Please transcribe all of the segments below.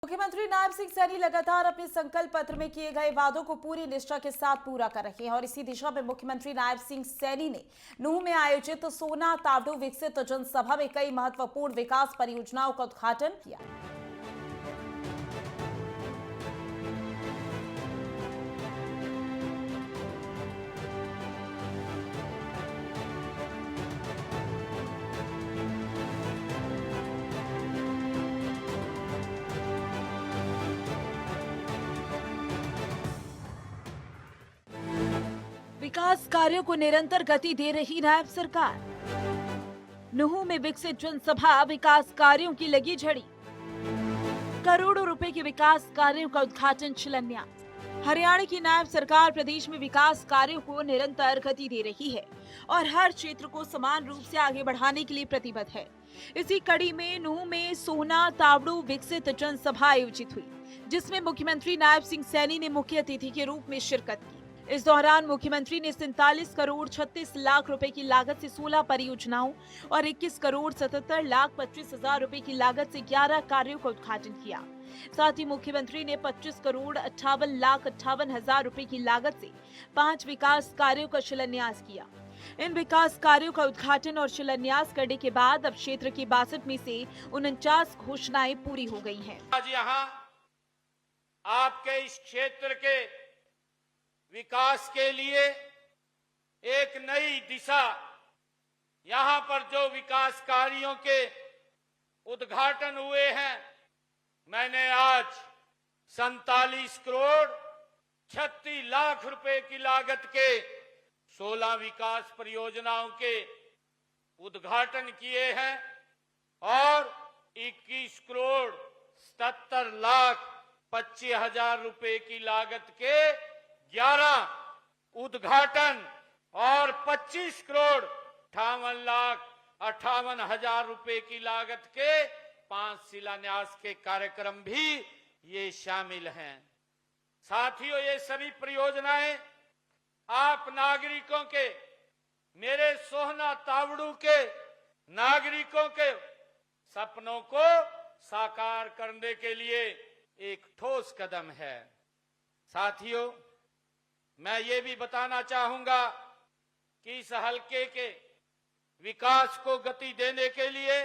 मुख्यमंत्री नायब सिंह सैनी लगातार अपने संकल्प पत्र में किए गए वादों को पूरी निष्ठा के साथ पूरा कर रहे हैं और इसी दिशा में मुख्यमंत्री नायब सिंह सैनी ने नूंह में आयोजित सोना तावड़ू विकसित जनसभा में कई महत्वपूर्ण विकास परियोजनाओं का उद्घाटन किया। विकास कार्यों को निरंतर गति दे रही नायब सरकार। नूंह में विकसित जनसभा, विकास कार्यों की लगी झड़ी। करोड़ों रुपए के विकास कार्यों का उद्घाटन, शिलान्यास। हरियाणा की नायब सरकार प्रदेश में विकास कार्यों को निरंतर गति दे रही है और हर क्षेत्र को समान रूप से आगे बढ़ाने के लिए प्रतिबद्ध है। इसी कड़ी में नूंह में सोना तावड़ू विकसित जनसभा आयोजित हुई, जिसमें मुख्यमंत्री नायब सिंह सैनी ने मुख्य अतिथि के रूप में शिरकत की। इस दौरान मुख्यमंत्री ने 47 करोड़ 36 लाख रुपए की लागत से 16 परियोजनाओं और 21 करोड़ 77 लाख 25 हजार रुपए की लागत से 11 कार्यों का उद्घाटन किया। साथ ही मुख्यमंत्री ने 25 करोड़ 58 लाख 58 हजार रुपए की लागत से 5 विकास कार्यों का शिलान्यास किया। इन विकास कार्यों का उद्घाटन और शिलान्यास करने के बाद अब क्षेत्र की 62 में से 49 घोषणाएं पूरी हो गई हैं। आज यहाँ आपके इस क्षेत्र के विकास के लिए एक नई दिशा, यहाँ पर जो विकास कार्यों के उद्घाटन हुए हैं, मैंने आज 47 करोड़ 36 लाख रुपए की लागत के 16 विकास परियोजनाओं के उद्घाटन किए हैं और 21 करोड़ 77 लाख 25 हजार रुपए की लागत के 11 उद्घाटन और 25 करोड़ 58 लाख 58 हजार रुपए की लागत के 5 शिलान्यास के कार्यक्रम भी ये शामिल हैं। साथियों, ये सभी परियोजनाएं आप नागरिकों के, मेरे सोहना तावड़ू के नागरिकों के सपनों को साकार करने के लिए एक ठोस कदम है। साथियों, मैं ये भी बताना चाहूंगा कि इस हलके के विकास को गति देने के लिए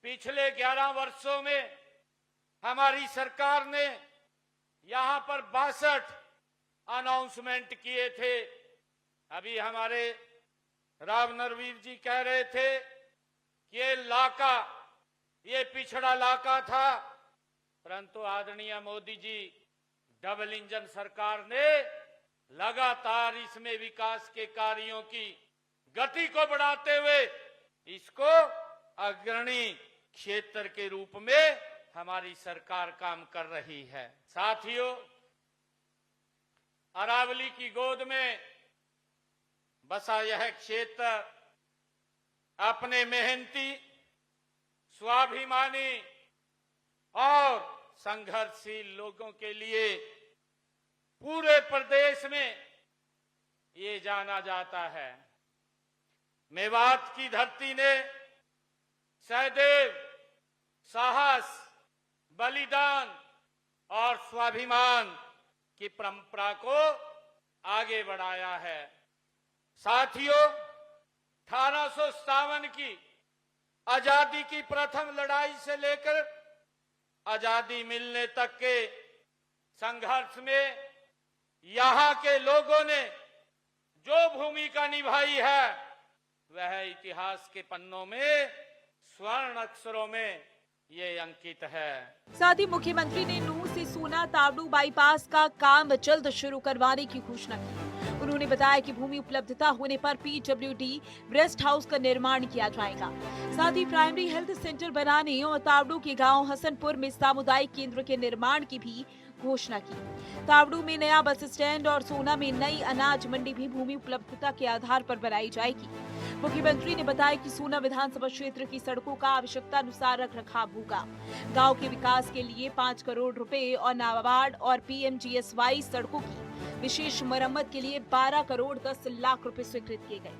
पिछले 11 वर्षों में हमारी सरकार ने यहां पर 62 अनाउंसमेंट किए थे। अभी हमारे राव नरवीर जी कह रहे थे कि ये पिछड़ा इलाका था, परंतु आदरणीय मोदी जी डबल इंजन सरकार ने लगातार इसमें विकास के कार्यों की गति को बढ़ाते हुए इसको अग्रणी क्षेत्र के रूप में हमारी सरकार काम कर रही है। साथियों, अरावली की गोद में बसा यह क्षेत्र अपने मेहनती, स्वाभिमानी और संघर्षशील लोगों के लिए पूरे प्रदेश में ये जाना जाता है। मेवात की धरती ने सहदेव, साहस, बलिदान और स्वाभिमान की परंपरा को आगे बढ़ाया है। साथियों, 1857 की आजादी की प्रथम लड़ाई से लेकर आजादी मिलने तक के संघर्ष में यहाँ के लोगों ने जो भूमिका निभाई है, वह इतिहास के पन्नों में स्वर्ण अक्षरों में ये अंकित है। साथ ही मुख्यमंत्री ने नूंह से सोना तावड़ू बाईपास का काम जल्द शुरू करवाने की घोषणा की। उन्होंने बताया कि भूमि उपलब्धता होने पर पीडब्ल्यूडी रेस्ट हाउस का निर्माण किया जाएगा। साथ ही प्राइमरी हेल्थ सेंटर बनाने और तावड़ू के गांव हसनपुर में सामुदायिक केंद्र के निर्माण की भी घोषणा की। तावड़ू में नया बस स्टैंड और सोना में नई अनाज मंडी भी भूमि उपलब्धता के आधार पर बनाई जाएगी। मुख्यमंत्री ने बताया कि सोना विधानसभा क्षेत्र की सड़कों का आवश्यकता अनुसार रखरखाव होगा। गांव के विकास के लिए 5 करोड़ रुपए और नाबार्ड और पीएमजीएसवाई सड़कों की विशेष मरम्मत के लिए 12 करोड़ 10 लाख रुपए स्वीकृत किए गए।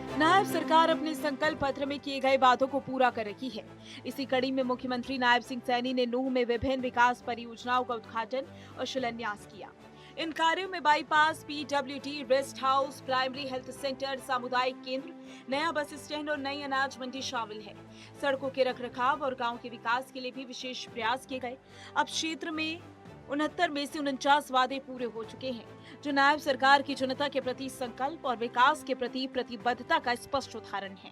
नायब सरकार अपने संकल्प पत्र में किए गए वादों को पूरा कर रही है। इसी कड़ी में मुख्यमंत्री नायब सिंह सैनी ने नूंह में विभिन्न विकास परियोजनाओं का उद्घाटन और शिलान्यास किया। इन कार्यों में bypass, PWD, rest house, primary health centre, सामुदायिक केंद्र, नया बस स्टैंड और नई अनाज मंडी शामिल है। सड़कों के रखरखाव और गांव के विकास के लिए भी विशेष प्रयास किए गए। अब क्षेत्र में 69 में से 49 वादे पूरे हो चुके हैं, जो नायब सरकार की जनता के प्रति संकल्प और विकास के प्रति प्रतिबद्धता का स्पष्ट उदाहरण है।